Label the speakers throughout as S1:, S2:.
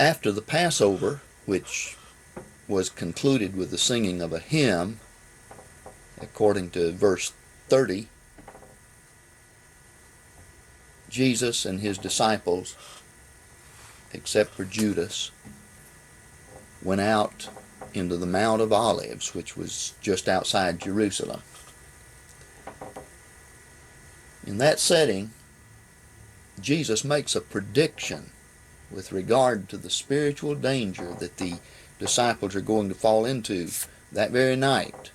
S1: After the Passover, which was concluded with the singing of a hymn, according to verse 30, Jesus and his disciples, except for Judas, went out into the Mount of Olives, which was just outside Jerusalem. In that setting, Jesus makes a prediction with regard to the spiritual danger that the disciples are going to fall into that very night.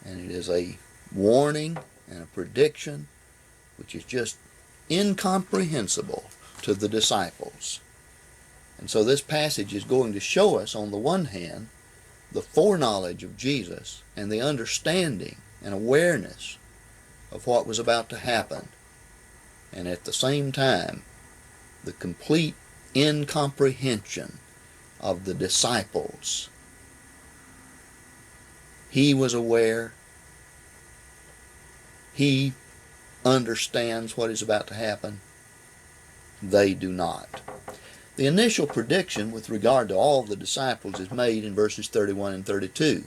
S1: And it is a warning and a prediction which is just incomprehensible to the disciples. And so this passage is going to show us, on the one hand, the foreknowledge of Jesus and the understanding and awareness of what was about to happen, and at the same time, the complete incomprehension of the disciples. He was aware. He understands what is about to happen. They do not. The initial prediction with regard to all the disciples is made in verses 31 and 32.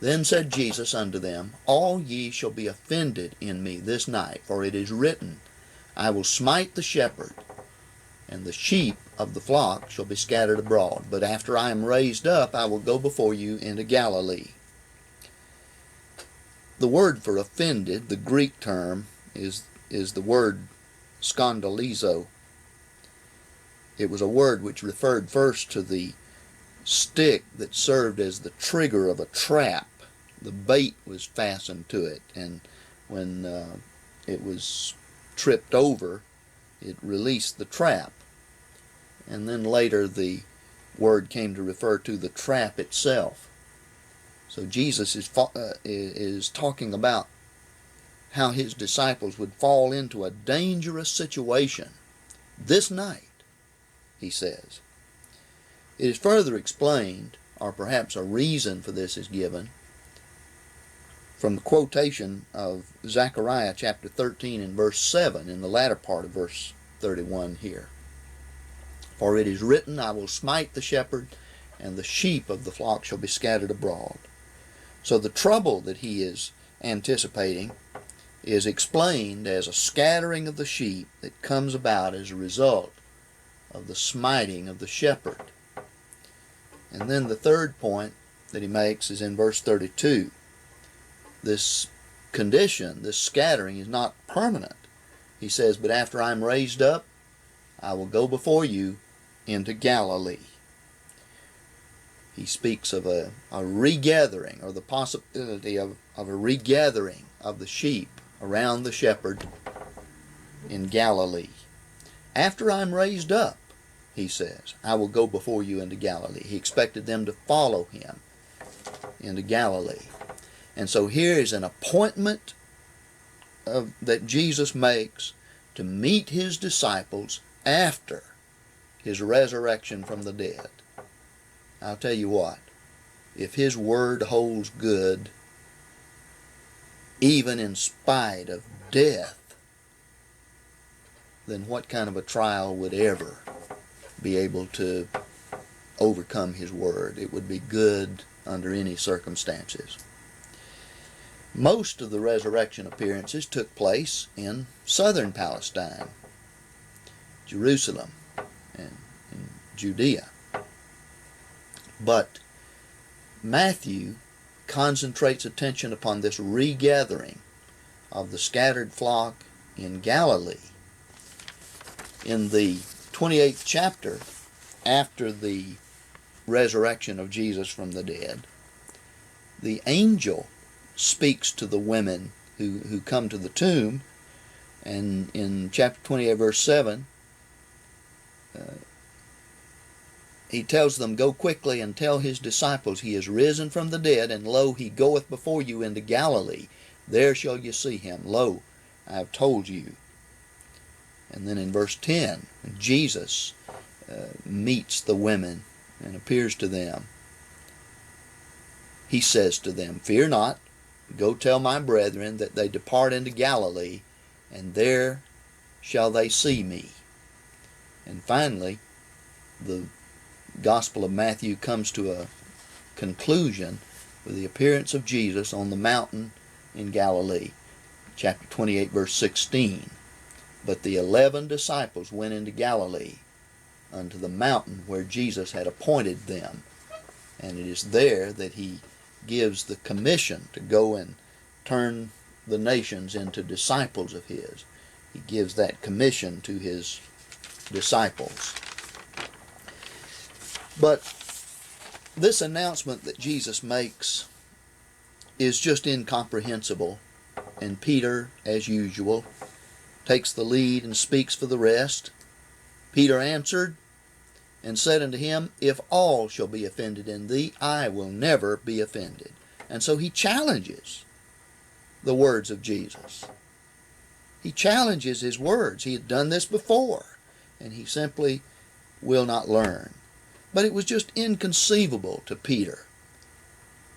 S1: Then said Jesus unto them, All ye shall be offended in me this night, for it is written, I will smite the shepherd, and the sheep of the flock shall be scattered abroad. But after I am raised up, I will go before you into Galilee. The word for offended, the Greek term, is the word skandalizo. It was a word which referred first to the stick that served as the trigger of a trap. The bait was fastened to it, and when it was tripped over, it released the trap. And then later the word came to refer to the trap itself. So Jesus is talking about how his disciples would fall into a dangerous situation this night, he says. It is further explained, or perhaps a reason for this is given, from the quotation of Zechariah chapter 13 and verse 7 in the latter part of verse 31 here. For it is written, I will smite the shepherd, and the sheep of the flock shall be scattered abroad. So the trouble that he is anticipating is explained as a scattering of the sheep that comes about as a result of the smiting of the shepherd. And then the third point that he makes is in verse 32. This condition, this scattering, is not permanent. He says, but after I am raised up, I will go before you into Galilee. He speaks of a regathering, or the possibility of a regathering of the sheep around the shepherd in Galilee. After I'm raised up, he says, I will go before you into Galilee. He expected them to follow him into Galilee. And so here is an appointment that Jesus makes to meet his disciples after his resurrection from the dead. I'll tell you what, if his word holds good, even in spite of death, then what kind of a trial would ever be able to overcome his word? It would be good under any circumstances. Most of the resurrection appearances took place in southern Palestine, Jerusalem, and in Judea. But Matthew concentrates attention upon this regathering of the scattered flock in Galilee. In the 28th chapter, after the resurrection of Jesus from the dead, the angel speaks to the women who come to the tomb, and in chapter 28, verse 7, he tells them, Go quickly and tell his disciples, he is risen from the dead, and lo, he goeth before you into Galilee. There shall you see him. Lo, I have told you. And then in verse 10, Jesus meets the women and appears to them. He says to them, Fear not, go tell my brethren that they depart into Galilee, and there shall they see me. And finally, the Gospel of Matthew comes to a conclusion with the appearance of Jesus on the mountain in Galilee. Chapter 28, verse 16. But the 11 disciples went into Galilee, unto the mountain where Jesus had appointed them. And it is there that he gives the commission to go and turn the nations into disciples of his. He gives that commission to his disciples. But this announcement that Jesus makes is just incomprehensible. And Peter, as usual, takes the lead and speaks for the rest. Peter answered and said unto him, If all shall be offended in thee, I will never be offended. And so he challenges the words of Jesus. He challenges his words. He had done this before, and he simply will not learn. But it was just inconceivable to Peter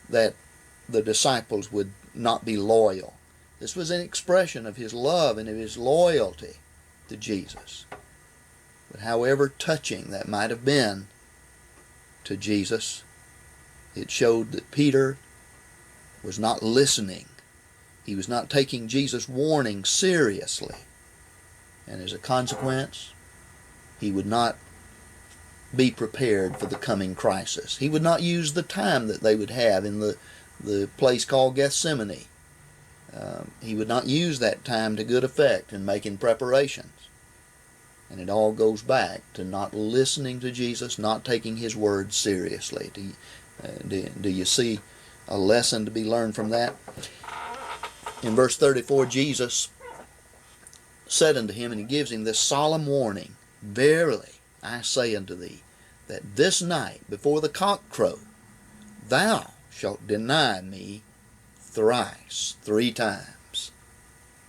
S1: that the disciples would not be loyal. This was an expression of his love and of his loyalty to Jesus. But however touching that might have been to Jesus, it showed that Peter was not listening. He was not taking Jesus' warning seriously. And as a consequence, he would not be prepared for the coming crisis. He would not use the time that they would have in the place called Gethsemane. He would not use that time to good effect in making preparations. And it all goes back to not listening to Jesus, not taking his words seriously. Do you see a lesson to be learned from that? In verse 34, Jesus said unto him, and he gives him this solemn warning, Verily I say unto thee, that this night before the cock crow, thou shalt deny me thrice, 3 times.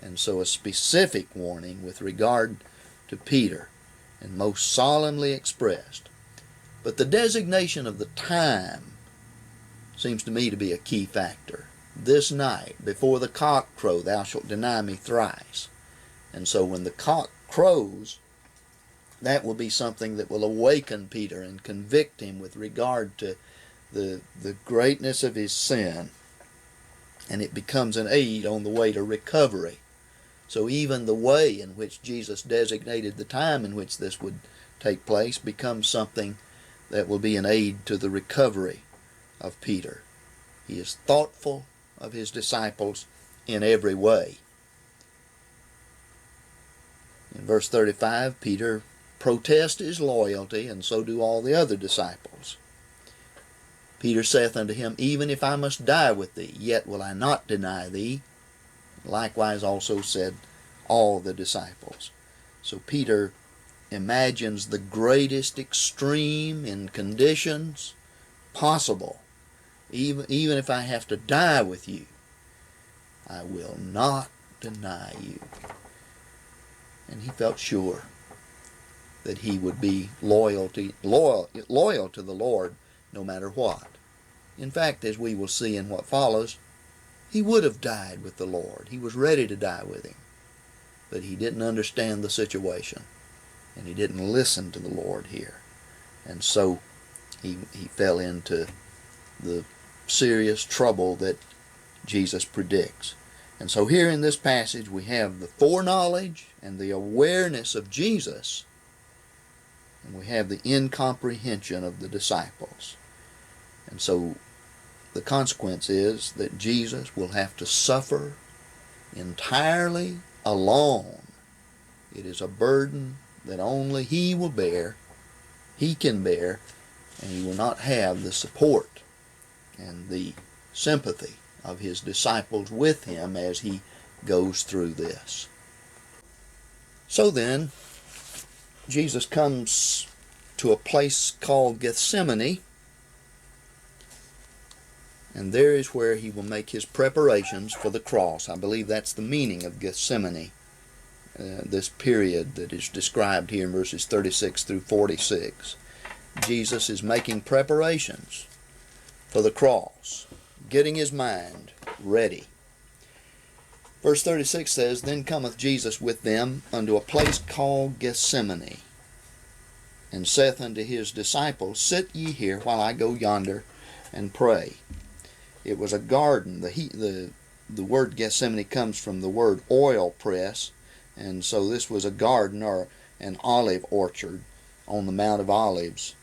S1: And so a specific warning with regard to Peter, and most solemnly expressed. But the designation of the time seems to me to be a key factor. This night, before the cock crow, thou shalt deny me thrice. And so when the cock crows, that will be something that will awaken Peter and convict him with regard to the greatness of his sin. And it becomes an aid on the way to recovery. So even the way in which Jesus designated the time in which this would take place becomes something that will be an aid to the recovery of Peter. He is thoughtful of his disciples in every way. In verse 35, Peter protests his loyalty, and so do all the other disciples. Peter saith unto him, Even if I must die with thee, yet will I not deny thee. Likewise also said all the disciples. So Peter imagines the greatest extreme in conditions possible. Even if I have to die with you, I will not deny you. And he felt sure that he would be loyal to the Lord no matter what. In fact, as we will see in what follows, he would have died with the Lord. He was ready to die with him. But he didn't understand the situation. And he didn't listen to the Lord here. And so he fell into the serious trouble that Jesus predicts. And so here in this passage we have the foreknowledge and the awareness of Jesus, and we have the incomprehension of the disciples. And so the consequence is that Jesus will have to suffer entirely alone. It is a burden that only he will bear, he can bear, and he will not have the support and the sympathy of his disciples with him as he goes through this. So then, Jesus comes to a place called Gethsemane, and there is where he will make his preparations for the cross. I believe that's the meaning of Gethsemane, this period that is described here in verses 36 through 46. Jesus is making preparations for the cross, getting his mind ready. Verse 36 says, Then cometh Jesus with them unto a place called Gethsemane, and saith unto his disciples, Sit ye here while I go yonder and pray. It was a garden. The word Gethsemane comes from the word oil press, and so this was a garden or an olive orchard on the Mount of Olives.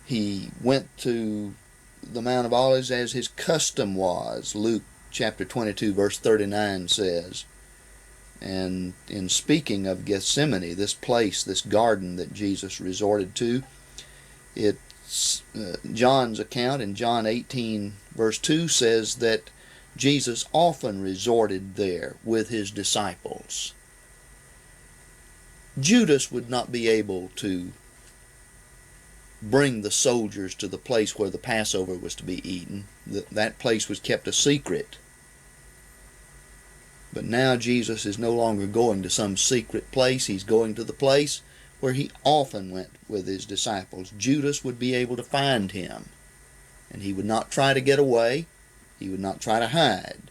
S1: He went to the Mount of Olives as his custom was, Luke chapter 22 verse 39 says. And in speaking of Gethsemane, this place, this garden that Jesus resorted to, it's John's account in John 18 verse 2 says that Jesus often resorted there with his disciples. Judas would not be able to bring the soldiers to the place where the Passover was to be eaten. That place was kept a secret. But now Jesus is no longer going to some secret place. He's going to the place where he often went with his disciples. Judas would be able to find him, and he would not try to get away. He would not try to hide.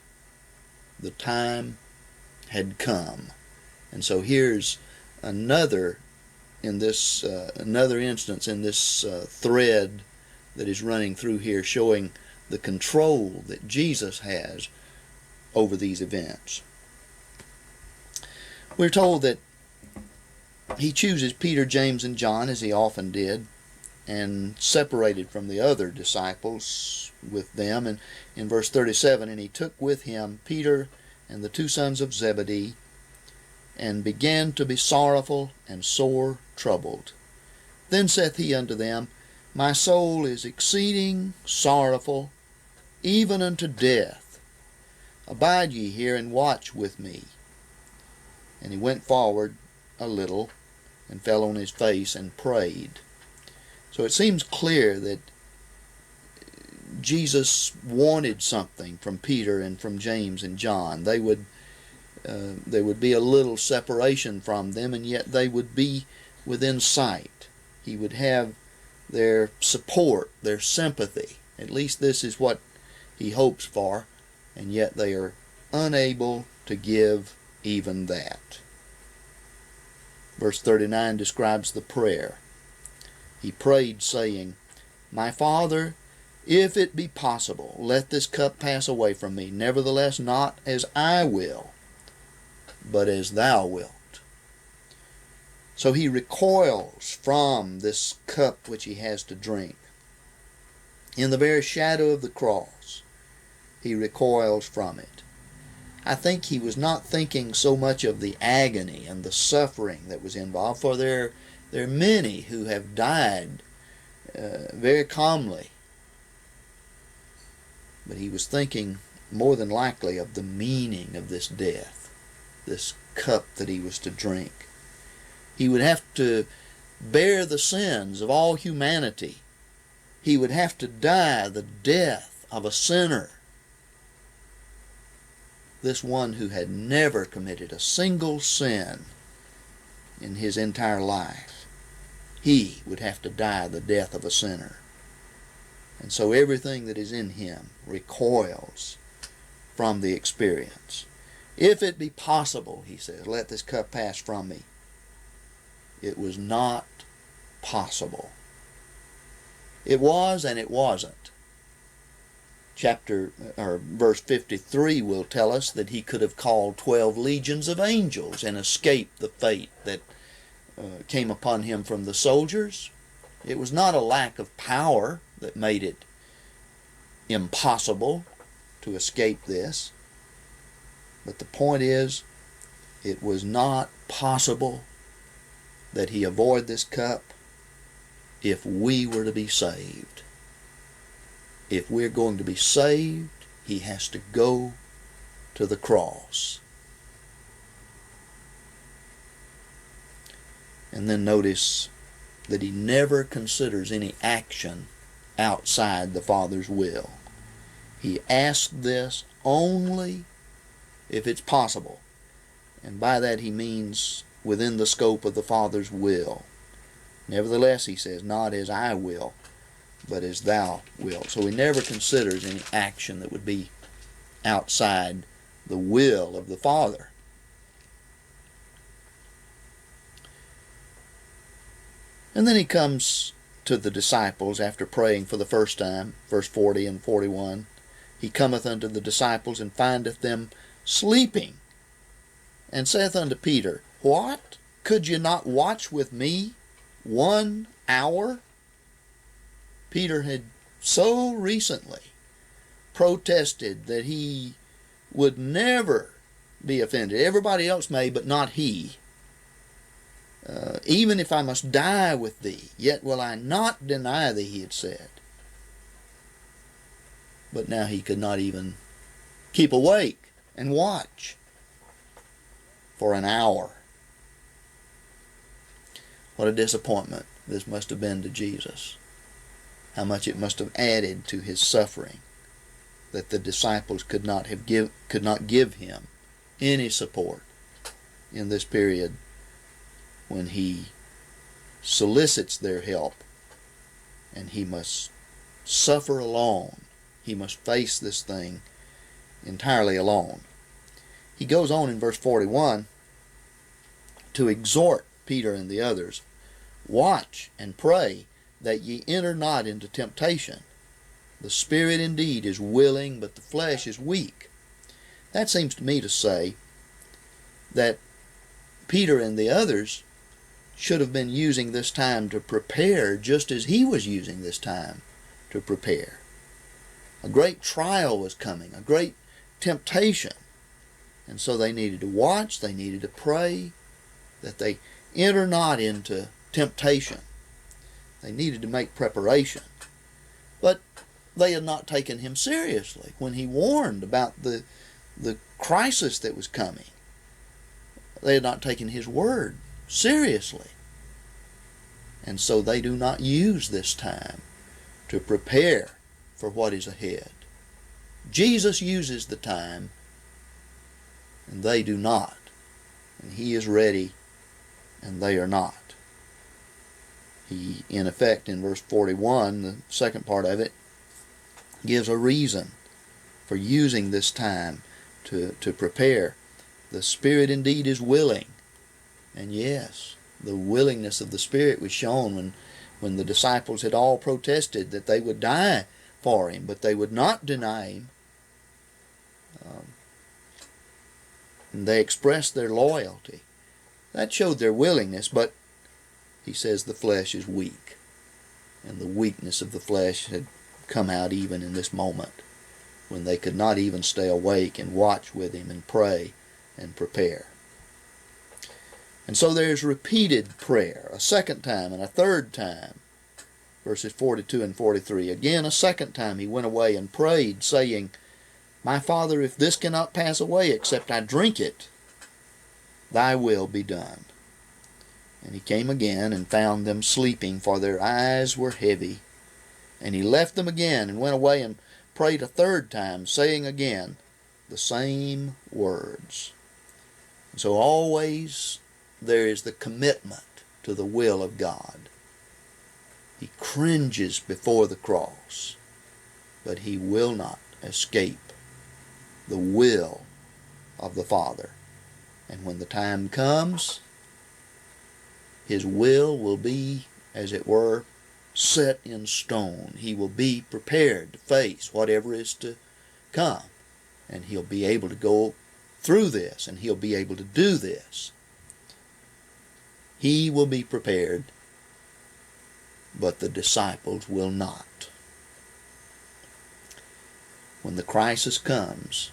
S1: The time had come. And so here's another instance in this thread that is running through here, showing the control that Jesus has over these events. We're told that he chooses Peter, James, and John, as he often did, and separated from the other disciples with them. And in verse 37, and he took with him Peter and the two sons of Zebedee, and began to be sorrowful and sore troubled. Then saith he unto them, My soul is exceeding sorrowful, even unto death. Abide ye here and watch with me. And he went forward a little, and fell on his face and prayed. So it seems clear that Jesus wanted something from Peter and from James and John. There would be a little separation from them, and yet they would be within sight. He would have their support, their sympathy. At least this is what he hopes for, and yet they are unable to give even that. Verse 39 describes the prayer. He prayed, saying, My Father, if it be possible, let this cup pass away from me. Nevertheless, not as I will, but as thou wilt. So he recoils from this cup which he has to drink. In the very shadow of the cross, he recoils from it. I think he was not thinking so much of the agony and the suffering that was involved, for there are many who have died very calmly. But he was thinking more than likely of the meaning of this death, this cup that he was to drink. He would have to bear the sins of all humanity. He would have to die the death of a sinner. This one who had never committed a single sin in his entire life. He would have to die the death of a sinner. And so everything that is in him recoils from the experience. If it be possible, he says, let this cup pass from me. It was not possible. It was and it wasn't. Verse 53 will tell us that he could have called 12 legions of angels and escaped the fate that came upon him from the soldiers. It was not a lack of power that made it impossible to escape this. But the point is, it was not possible that he avoid this cup if we were to be saved. If we're going to be saved, he has to go to the cross. And then notice that he never considers any action outside the Father's will. He asks this only if it's possible. And by that he means within the scope of the Father's will. Nevertheless, he says, not as I will, but as thou wilt. So he never considers any action that would be outside the will of the Father. And then he comes to the disciples after praying for the first time, verse 40 and 41. He cometh unto the disciples, and findeth them sleeping, and saith unto Peter, What? Could you not watch with me 1 hour? Peter had so recently protested that he would never be offended. Everybody else may, but not he. Even if I must die with thee, yet will I not deny thee, he had said. But now he could not even keep awake and watch for an hour. What a disappointment this must have been to Jesus. How much it must have added to his suffering that the disciples could not give him any support in this period when he solicits their help, and he must suffer alone. He must face this thing entirely alone. He goes on in verse 41 to exhort Peter and the others, Watch and pray that ye enter not into temptation. The spirit indeed is willing, but the flesh is weak. That seems to me to say that Peter and the others should have been using this time to prepare just as he was using this time to prepare. A great trial was coming, a great temptation. And so they needed to watch, they needed to pray, that they enter not into temptation. They needed to make preparation. But they had not taken him seriously when he warned about the crisis that was coming. They had not taken his word seriously. And so they do not use this time to prepare for what is ahead. Jesus uses the time, and they do not. And he is ready, and they are not. He, in effect, in verse 41, the second part of it, gives a reason for using this time to prepare. The Spirit indeed is willing. And yes, the willingness of the Spirit was shown when the disciples had all protested that they would die for him, but they would not deny him. And they expressed their loyalty. That showed their willingness, but he says the flesh is weak. And the weakness of the flesh had come out even in this moment, when they could not even stay awake and watch with him and pray and prepare. And so there's repeated prayer, a second time and a third time. Verses 42 and 43. Again, a second time he went away and prayed, saying, My Father, if this cannot pass away except I drink it, thy will be done. And he came again and found them sleeping, for their eyes were heavy. And he left them again and went away and prayed a third time, saying again the same words. And so always there is the commitment to the will of God. He cringes before the cross, but he will not escape the will of the Father. And when the time comes, his will be, as it were, set in stone. He will be prepared to face whatever is to come. And he'll be able to go through this, and he'll be able to do this. He will be prepared, but the disciples will not. When the crisis comes,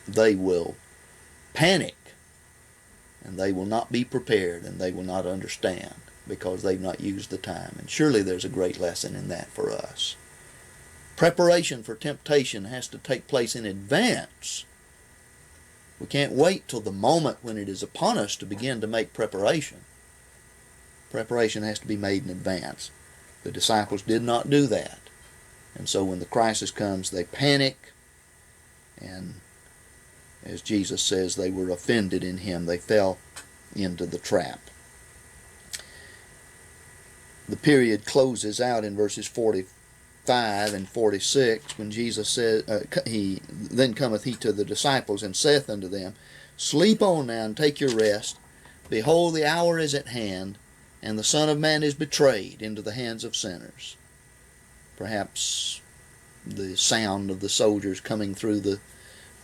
S1: they will panic, and they will not be prepared, and they will not understand, because they've not used the time. And surely there's a great lesson in that for us. Preparation for temptation has to take place in advance. We can't wait till the moment when it is upon us to begin to make preparation. Preparation has to be made in advance. The disciples did not do that. And so when the crisis comes, they panic, and as Jesus says, they were offended in him. They fell into the trap. The period closes out in verses 45 and 46 when Jesus says, Then cometh he to the disciples and saith unto them, Sleep on now and take your rest. Behold, the hour is at hand, and the Son of Man is betrayed into the hands of sinners. Perhaps the sound of the soldiers coming through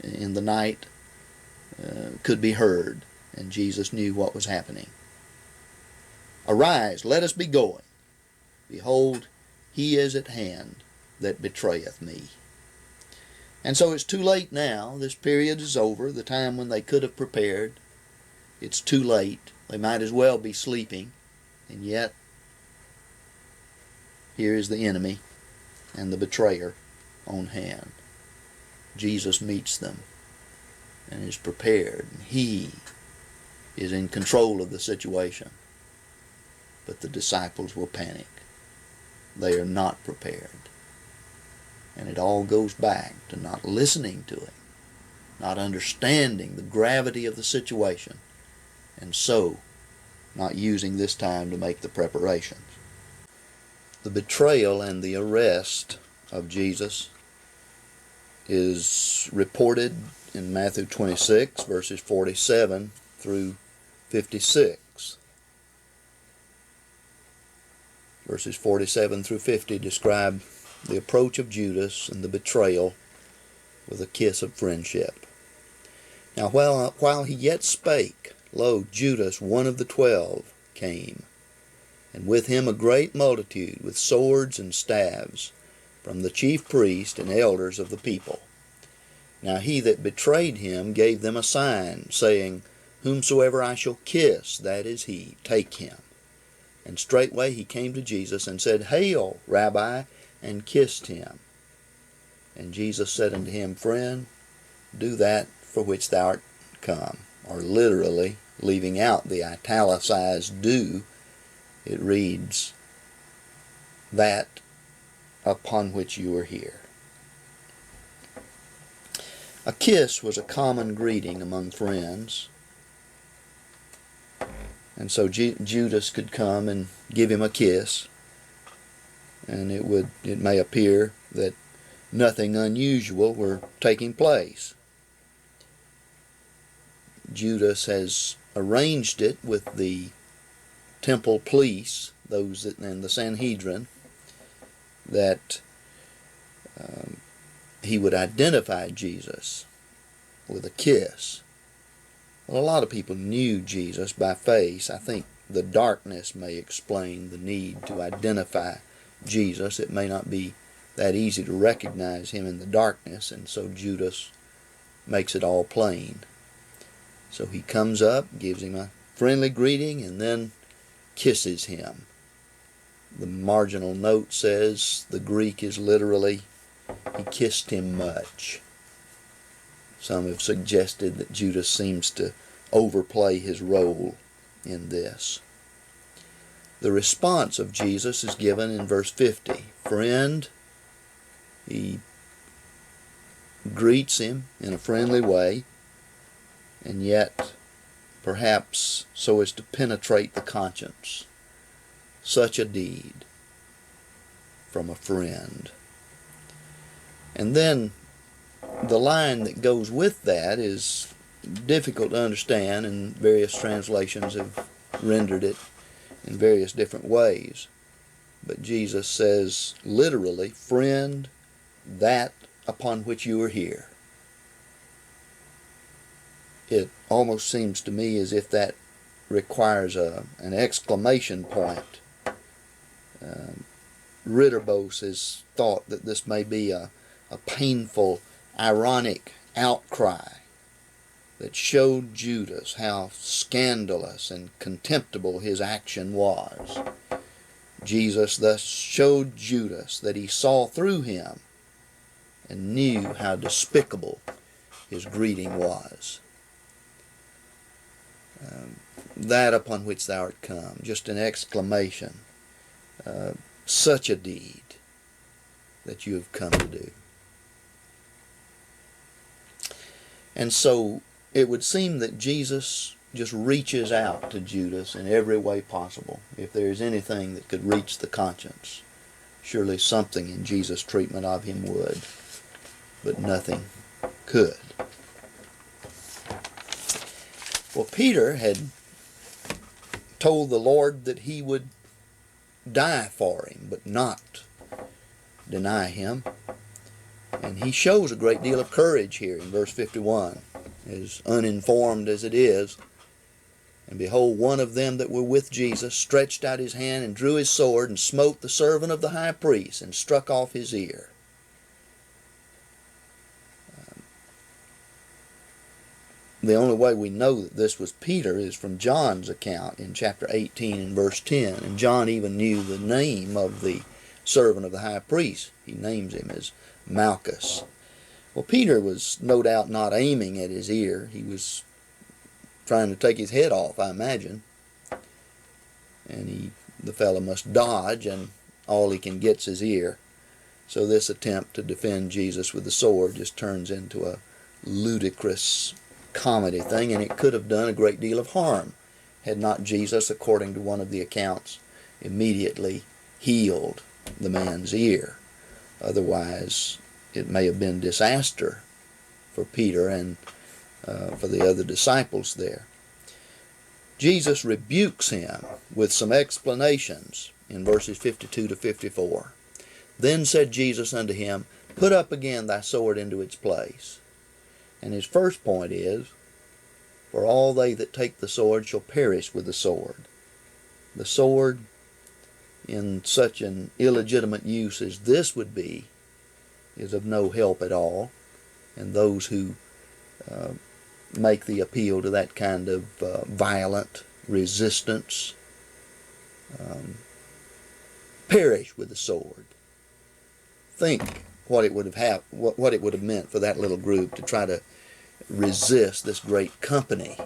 S1: in the night could be heard, and Jesus knew what was happening. Arise, let us be going. Behold, he is at hand that betrayeth me. And so it's too late now. This period is over, the time when they could have prepared. It's too late. They might as well be sleeping. And yet, here is the enemy and the betrayer on hand. Jesus meets them and is prepared. He is in control of the situation. But the disciples will panic. They are not prepared. And it all goes back to not listening to him, not understanding the gravity of the situation, and so not using this time to make the preparations. The betrayal and the arrest of Jesus is reported in Matthew 26, verses 47 through 56. Verses 47 through 50 describe the approach of Judas and the betrayal with a kiss of friendship. Now while he yet spake, lo, Judas, one of the 12, came, and with him a great multitude with swords and staves, from the chief priests and elders of the people. Now he that betrayed him gave them a sign, saying, Whomsoever I shall kiss, that is he, take him. And straightway he came to Jesus and said, Hail, Rabbi, and kissed him. And Jesus said unto him, Friend, do that for which thou art come. Or literally, leaving out the italicized do, it reads, that upon which you are here. A kiss was a common greeting among friends. And so Judas could come and give him a kiss, and it may appear that nothing unusual were taking place. Judas has arranged it with the temple police, those that in the Sanhedrin, that he would identify Jesus with a kiss. Well, a lot of people knew Jesus by face. I think the darkness may explain the need to identify Jesus. It may not be that easy to recognize him in the darkness, and so Judas makes it all plain. So he comes up, gives him a friendly greeting, and then kisses him. The marginal note says the Greek is literally, he kissed him much. Some have suggested that Judas seems to overplay his role in this. The response of Jesus is given in verse 50. Friend, he greets him in a friendly way, and yet perhaps so as to penetrate the conscience. Such a deed from a friend. And then the line that goes with that is difficult to understand, and various translations have rendered it in various different ways. But Jesus says literally, friend, that upon which you are here. It almost seems to me as if that requires an exclamation point. Ritterboss has thought that this may be a painful, ironic outcry that showed Judas how scandalous and contemptible his action was. Jesus thus showed Judas that he saw through him and knew how despicable his greeting was. That upon which thou art come, just an exclamation. Such a deed that you have come to do. And so it would seem that Jesus just reaches out to Judas in every way possible. If there is anything that could reach the conscience, surely something in Jesus' treatment of him would, but nothing could. Well, Peter had told the Lord that he would die for him, but not deny him. And he shows a great deal of courage here in verse 51, as uninformed as it is. And behold, one of them that were with Jesus stretched out his hand and drew his sword and smote the servant of the high priest and struck off his ear. The only way we know that this was Peter is from John's account in chapter 18 and verse 10. And John even knew the name of the servant of the high priest. He names him as Malchus. Well, Peter was no doubt not aiming at his ear. He was trying to take his head off, I imagine. And the fellow must dodge, and all he can get's his ear. So this attempt to defend Jesus with the sword just turns into a ludicrous comedy thing, and it could have done a great deal of harm had not Jesus, according to one of the accounts, immediately healed the man's ear. Otherwise, it may have been disaster for Peter and for the other disciples there. Jesus rebukes him with some explanations in verses 52 to 54. Then said Jesus unto him, Put up again thy sword into its place. And his first point is, For all they that take the sword shall perish with the sword. The sword, in such an illegitimate use as this would be, is of no help at all. And those who make the appeal to that kind of violent resistance perish with the sword. Think what it would have what it would have meant for that little group to try to resist this great company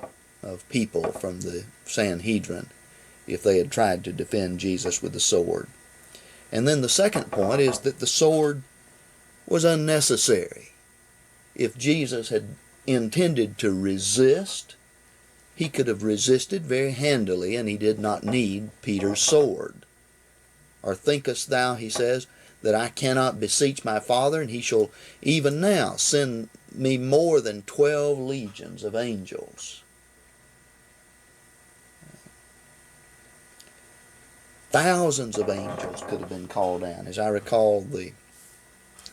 S1: of people from the Sanhedrin if they had tried to defend Jesus with the sword. And then the second point is that the sword was unnecessary. If Jesus had intended to resist, he could have resisted very handily, and he did not need Peter's sword. Or thinkest thou, he says, that I cannot beseech my Father, and he shall even now send me more than 12 legions of angels? Thousands of angels could have been called down. As I recall, the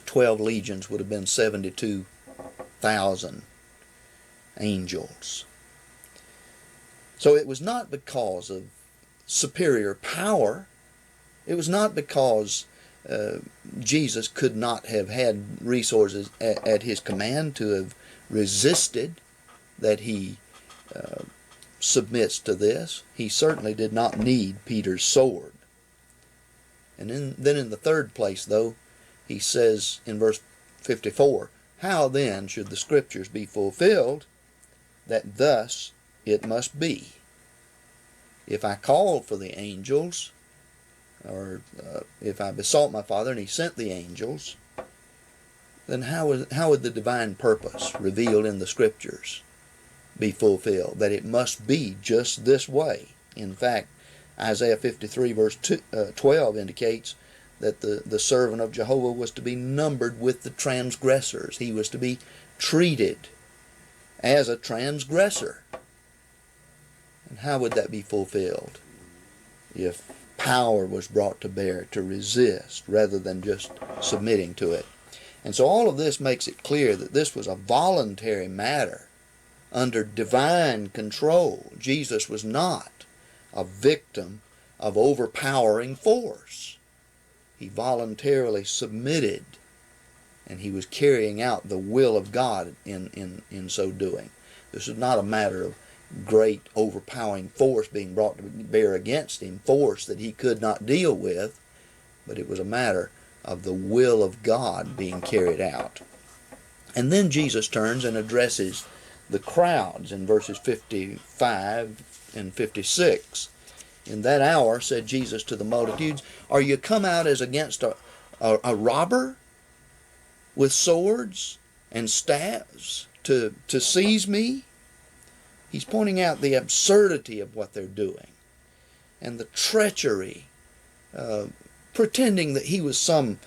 S1: 12 legions would have been 72,000 angels. So it was not because of superior power. It was not because Jesus could not have had resources at his command to have resisted that he submits to this. He certainly did not need Peter's sword. And then in the third place, though, he says in verse 54, How then should the Scriptures be fulfilled, that thus it must be? If I called for the angels, or if I besought my Father and he sent the angels, then how would the divine purpose revealed in the Scriptures be fulfilled? That it must be just this way. In fact, Isaiah 53 verse 12 indicates that the servant of Jehovah was to be numbered with the transgressors. He was to be treated as a transgressor. And how would that be fulfilled? If power was brought to bear to resist rather than just submitting to it. And so all of this makes it clear that this was a voluntary matter under divine control. Jesus was not a victim of overpowering force. He voluntarily submitted, and he was carrying out the will of God in so doing. This is not a matter of great overpowering force being brought to bear against him, force that he could not deal with, but it was a matter of the will of God being carried out. And then Jesus turns and addresses the crowds in verses 55 and 56. In that hour said Jesus to the multitudes, Are you come out as against a robber with swords and staves to seize me? He's pointing out the absurdity of what they're doing and the treachery, pretending that he was some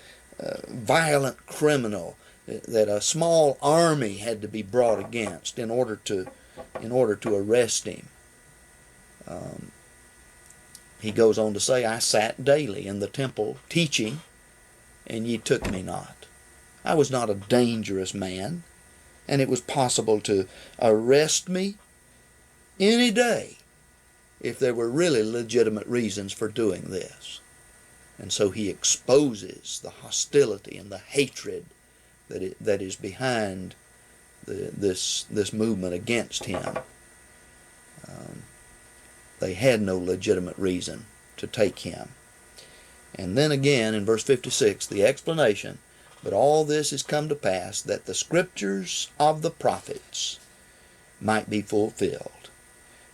S1: violent criminal that a small army had to be brought against in order to arrest him. he goes on to say, I sat daily in the temple teaching, and ye took me not. I was not a dangerous man, and it was possible to arrest me any day if there were really legitimate reasons for doing this. And so he exposes the hostility and the hatred that is behind this movement against him. They had no legitimate reason to take him. And then again in verse 56, the explanation, but all this is come to pass that the scriptures of the prophets might be fulfilled.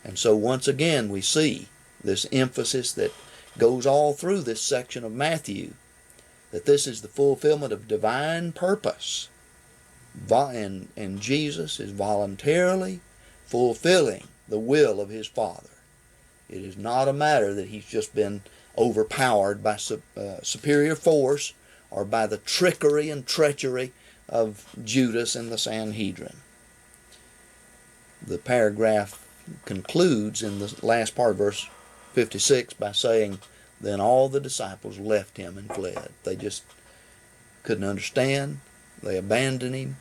S1: And so once again we see this emphasis that goes all through this section of Matthew, that this is the fulfillment of divine purpose. And Jesus is voluntarily fulfilling the will of his Father. It is not a matter that he's just been overpowered by superior force or by the trickery and treachery of Judas and the Sanhedrin. The paragraph concludes in the last part of verse 56 by saying, then all the disciples left him and fled. They just couldn't understand. They abandoned him.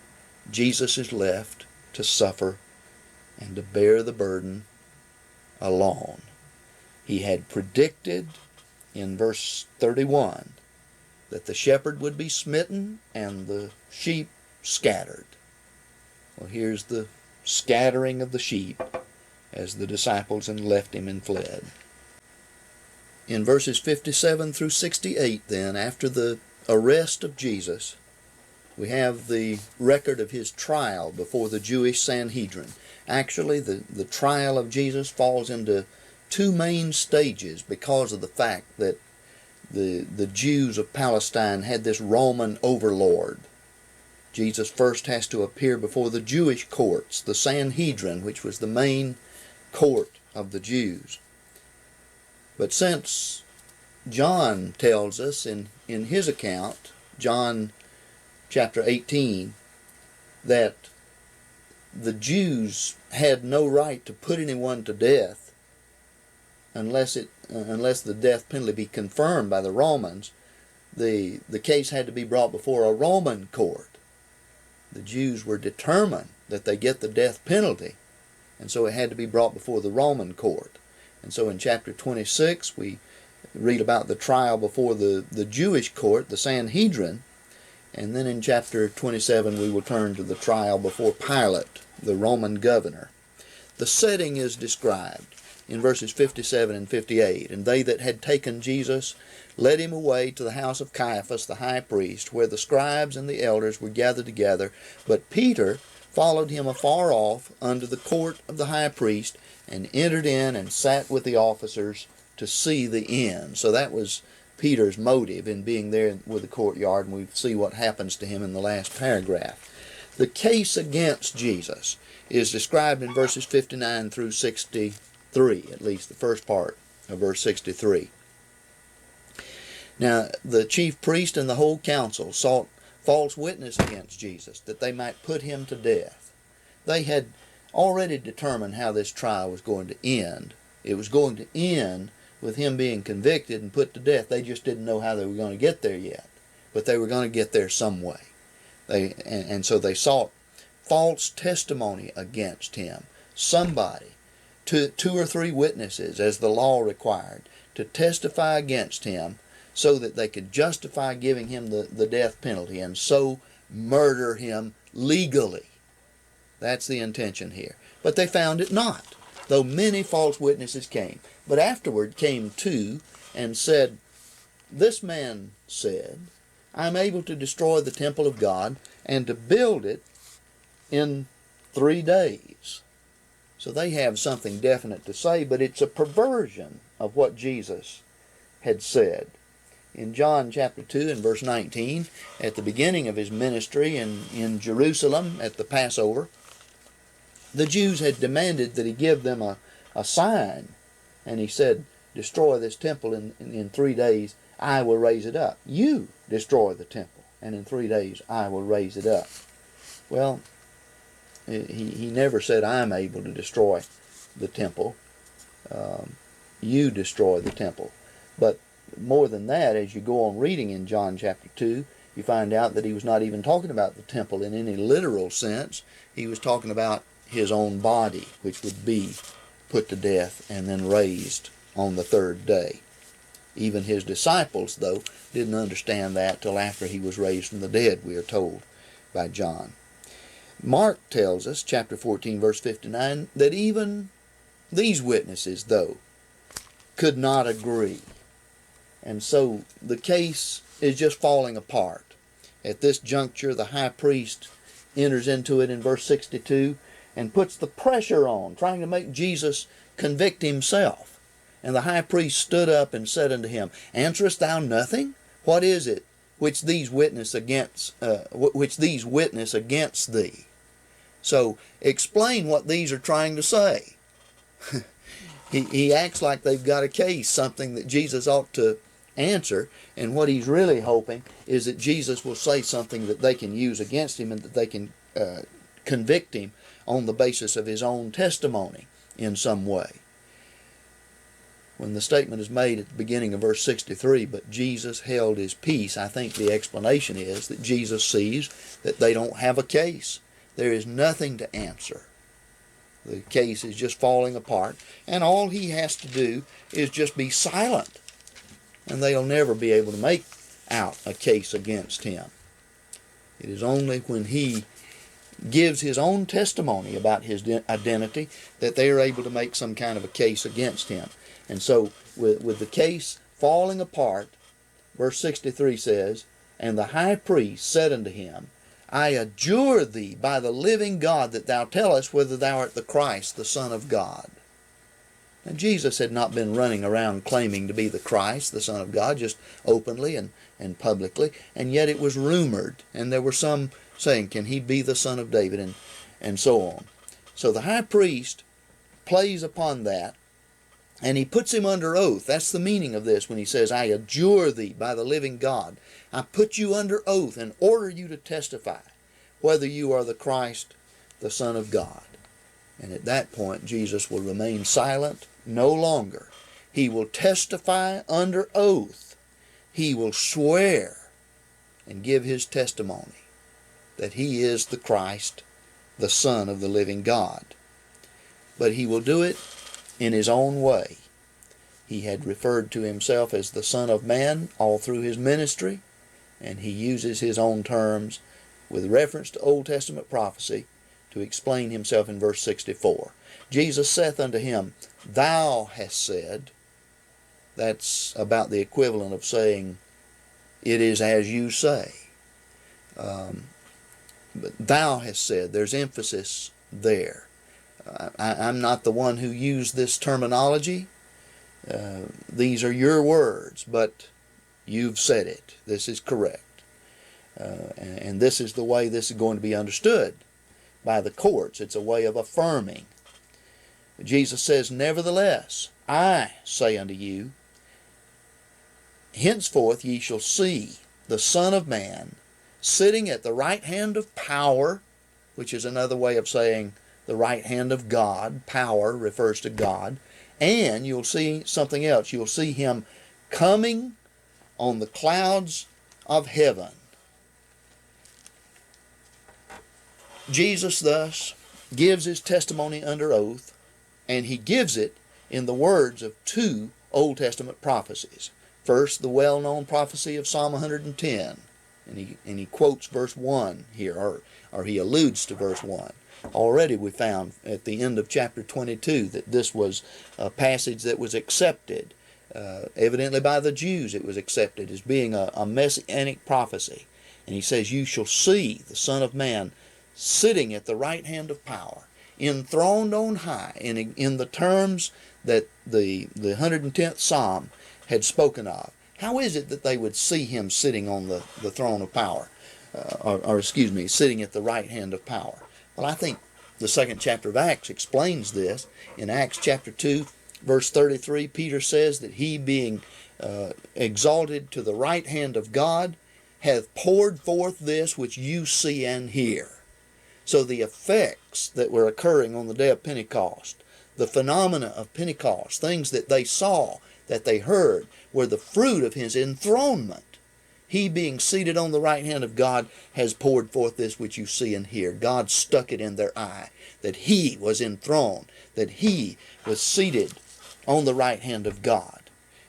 S1: Jesus is left to suffer and to bear the burden alone. He had predicted in verse 31 that the shepherd would be smitten and the sheep scattered. Well, here's the scattering of the sheep as the disciples and left him and fled. In verses 57 through 68 then, after the arrest of Jesus, we have the record of his trial before the Jewish Sanhedrin. Actually, the trial of Jesus falls into two main stages because of the fact that the Jews of Palestine had this Roman overlord. Jesus first has to appear before the Jewish courts, the Sanhedrin, which was the main court of the Jews. But since John tells us in his account, John chapter 18, that the Jews had no right to put anyone to death unless the death penalty be confirmed by the Romans, the case had to be brought before a Roman court. The Jews were determined that they get the death penalty, and so it had to be brought before the Roman court. And so in chapter 26 we read about the trial before the Jewish court, the Sanhedrin, and then in chapter 27 we will turn to the trial before Pilate, the Roman governor. The setting is described in verses 57 and 58. And they that had taken Jesus led him away to the house of Caiaphas the high priest, where the scribes and the elders were gathered together. But Peter followed him afar off under the court of the high priest, and entered in and sat with the officers to see the end. So that was Peter's motive in being there with the courtyard, and we see what happens to him in the last paragraph. The case against Jesus is described in verses 59 through 63, at least the first part of verse 63. Now, the chief priest and the whole council sought false witness against Jesus, that they might put him to death. They had already determined how this trial was going to end. It was going to end with him being convicted and put to death. They just didn't know how they were going to get there yet, but they were going to get there some way. And so they sought false testimony against him. Somebody, two or three witnesses, as the law required, to testify against him so that they could justify giving him the death penalty and so murder him legally. That's the intention here. But they found it not, though many false witnesses came. But afterward came two and said, this man said, I am able to destroy the temple of God and to build it in 3 days. So they have something definite to say, but it's a perversion of what Jesus had said. In John chapter 2 and verse 19, at the beginning of his ministry in Jerusalem at the Passover, the Jews had demanded that he give them a sign. And he said, destroy this temple in 3 days, I will raise it up. You destroy the temple, and in 3 days I will raise it up. Well, he never said, I'm able to destroy the temple. you destroy the temple. But more than that, as you go on reading in John chapter 2, you find out that he was not even talking about the temple in any literal sense. He was talking about his own body, which would be put to death and then raised on the third day. Even his disciples, though, didn't understand that till after he was raised from the dead, we are told by John. Mark tells us, chapter 14, verse 59, that even these witnesses, though, could not agree. And so the case is just falling apart. At this juncture, the high priest enters into it in verse 62 and puts the pressure on, trying to make Jesus convict himself. And the high priest stood up and said unto him, Answerest thou nothing? What is it which these witness against thee? So explain what these are trying to say. He acts like they've got a case, something that Jesus ought to answer, and what he's really hoping is that Jesus will say something that they can use against him and that they can convict him on the basis of his own testimony in some way. When the statement is made at the beginning of verse 63, but Jesus held his peace, I think the explanation is that Jesus sees that they don't have a case. There is nothing to answer. The case is just falling apart, and all he has to do is just be silent, and they'll never be able to make out a case against him. It is only when he gives his own testimony about his identity that they are able to make some kind of a case against him. And so with the case falling apart, verse 63 says, And the high priest said unto him, I adjure thee by the living God that thou tell us whether thou art the Christ, the Son of God. And Jesus had not been running around claiming to be the Christ, the Son of God, just openly and publicly, and yet it was rumored, and there were some saying, can he be the Son of David, and so on. So the high priest plays upon that, and he puts him under oath. That's the meaning of this when he says, I adjure thee by the living God. I put you under oath and order you to testify whether you are the Christ, the Son of God. And at that point, Jesus will remain silent no longer. He will testify under oath. He will swear and give his testimony that he is the Christ, the Son of the living God. But he will do it in his own way. He had referred to himself as the Son of Man all through his ministry, and he uses his own terms with reference to Old Testament prophecy to explain himself in verse 64. Jesus saith unto him, Thou hast said. That's about the equivalent of saying, it is as you say. But thou hast said, there's emphasis there. I'm not the one who used this terminology. These are your words, but you've said it. This is correct. And this is the way this is going to be understood by the courts. It's a way of affirming. Jesus says, Nevertheless, I say unto you, henceforth ye shall see the Son of Man sitting at the right hand of power, which is another way of saying the right hand of God. Power refers to God. And you'll see something else. You'll see him coming on the clouds of heaven. Jesus thus gives his testimony under oath, and he gives it in the words of two Old Testament prophecies. First, the well-known prophecy of Psalm 110, and he quotes verse 1 here, or he alludes to verse 1. Already we found at the end of chapter 22 that this was a passage that was accepted. Evidently by the Jews it was accepted as being a messianic prophecy. And he says, You shall see the Son of Man sitting at the right hand of power, enthroned on high, in the terms that the 110th Psalm had spoken of. How is it that they would see him sitting on the throne of power? Sitting at the right hand of power? Well, I think the second chapter of Acts explains this. In Acts chapter 2, verse 33, Peter says that he, being exalted to the right hand of God, hath poured forth this which you see and hear. So the effects that were occurring on the day of Pentecost, The phenomena of Pentecost, things that they saw, that they heard, were the fruit of his enthronement. He, being seated on the right hand of God, has poured forth this which you see and hear. God stuck it in their eye, that he was enthroned, that he was seated on the right hand of God.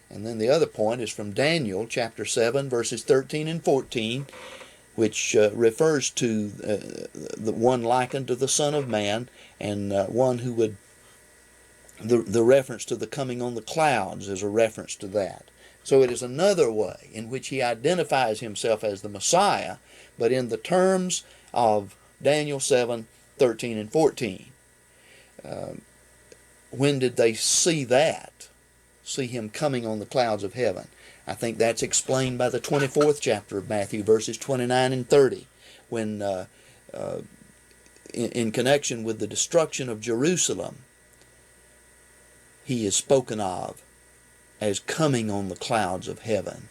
S1: And then the other point is from Daniel chapter 7, verses 13 and 14, which refers to the one likened to the Son of Man, and one who would, the reference to the coming on the clouds is a reference to that. So it is another way in which he identifies himself as the Messiah, but in the terms of Daniel 7, 13 and 14. When did they see that? See him coming on the clouds of heaven? I think that's explained by the 24th chapter of Matthew, verses 29 and 30, when in connection with the destruction of Jerusalem, he is spoken of as coming on the clouds of heaven.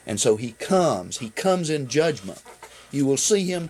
S1: And so he comes in judgment. You will see him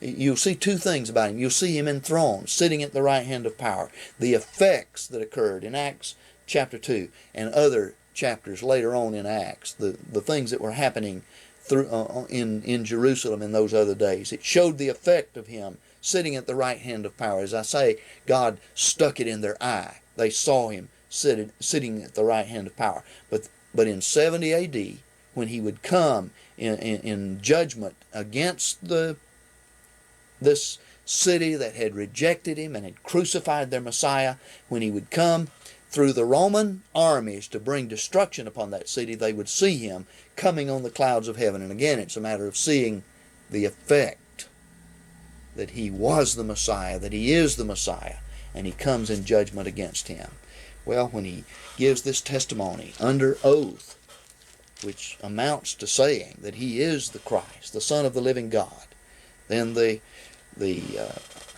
S1: you'll see two things about him. You'll see him enthroned, sitting at the right hand of power. The effects that occurred in Acts chapter 2 and other chapters later on in Acts, the things that were happening through in Jerusalem in those other days. It showed the effect of him sitting at the right hand of power. As I say, God stuck it in their eye. They saw him sitting at the right hand of power. But in 70 A.D., when he would come in judgment against this city that had rejected him and had crucified their Messiah, when he would come through the Roman armies to bring destruction upon that city, they would see him coming on the clouds of heaven. And again, it's a matter of seeing the effect that he was the Messiah, that he is the Messiah, and he comes in judgment against him. Well, when he gives this testimony under oath, which amounts to saying that he is the Christ, the Son of the living God, then the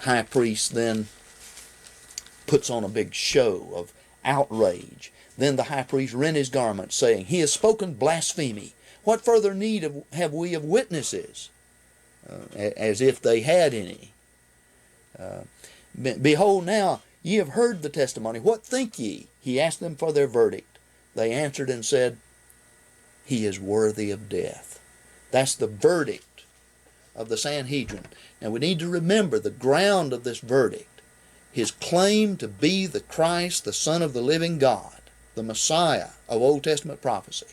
S1: high priest then puts on a big show of outrage. Then the high priest rent his garments, saying, "He has spoken blasphemy. What further need have we of witnesses?" As if they had any. "Behold now, ye have heard the testimony. What think ye?" He asked them for their verdict. They answered and said, "He is worthy of death." That's the verdict of the Sanhedrin. Now we need to remember the ground of this verdict. His claim to be the Christ, the Son of the living God, the Messiah of Old Testament prophecy.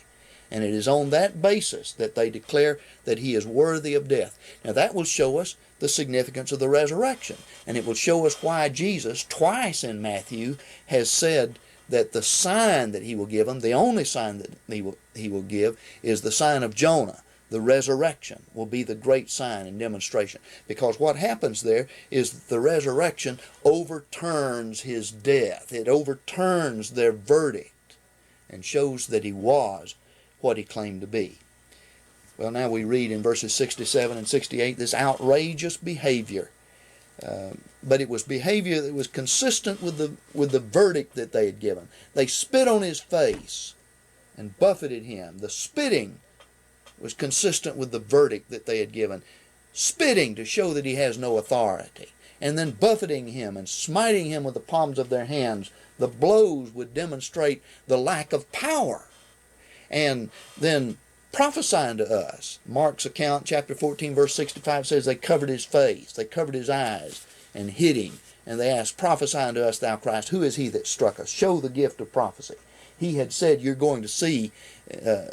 S1: And it is on that basis that they declare that he is worthy of death. Now that will show us the significance of the resurrection. And it will show us why Jesus, twice in Matthew, has said that the sign that he will give them, the only sign that he will give, is the sign of Jonah. The resurrection will be the great sign and demonstration. Because what happens there is that the resurrection overturns his death. It overturns their verdict and shows that he was what he claimed to be. Well, now we read in verses 67 and 68 this outrageous behavior. But it was behavior that was consistent with the verdict that they had given. They spit on his face and buffeted him. The spitting was consistent with the verdict that they had given. Spitting to show that he has no authority. And then buffeting him and smiting him with the palms of their hands. The blows would demonstrate the lack of power. And then prophesying to us. Mark's account, chapter 14, verse 65 says they covered his face, they covered his eyes and hid him. And they asked, "Prophesying to us, thou Christ, who is he that struck us?" Show the gift of prophecy. He had said, "You're going to see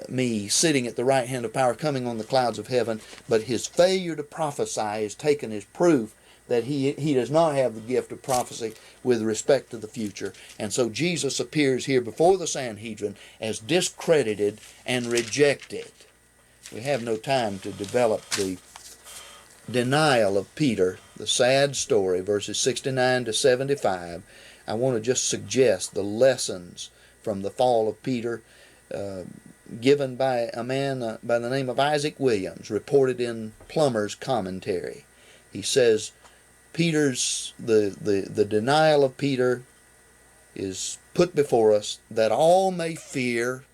S1: me sitting at the right hand of power, coming on the clouds of heaven." But his failure to prophesy is taken as proof that he does not have the gift of prophecy with respect to the future. And so Jesus appears here before the Sanhedrin as discredited and rejected. We have no time to develop the denial of Peter, the sad story, verses 69 to 75. I want to just suggest the lessons from the fall of Peter given by a man by the name of Isaac Williams, reported in Plummer's commentary. He says, the denial of Peter is put before us that all may fear,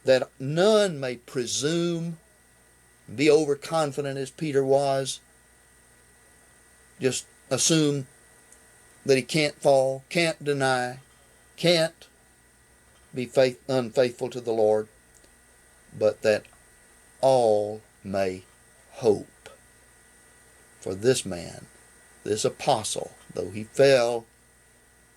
S1: that none may presume, be overconfident as Peter was, just assume that he can't fall, can't deny, can't be unfaithful to the Lord, but that all may hope. For this man, this apostle, though he fell,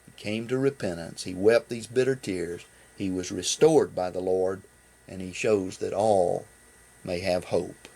S1: he came to repentance, he wept these bitter tears, he was restored by the Lord, and he shows that all may have hope.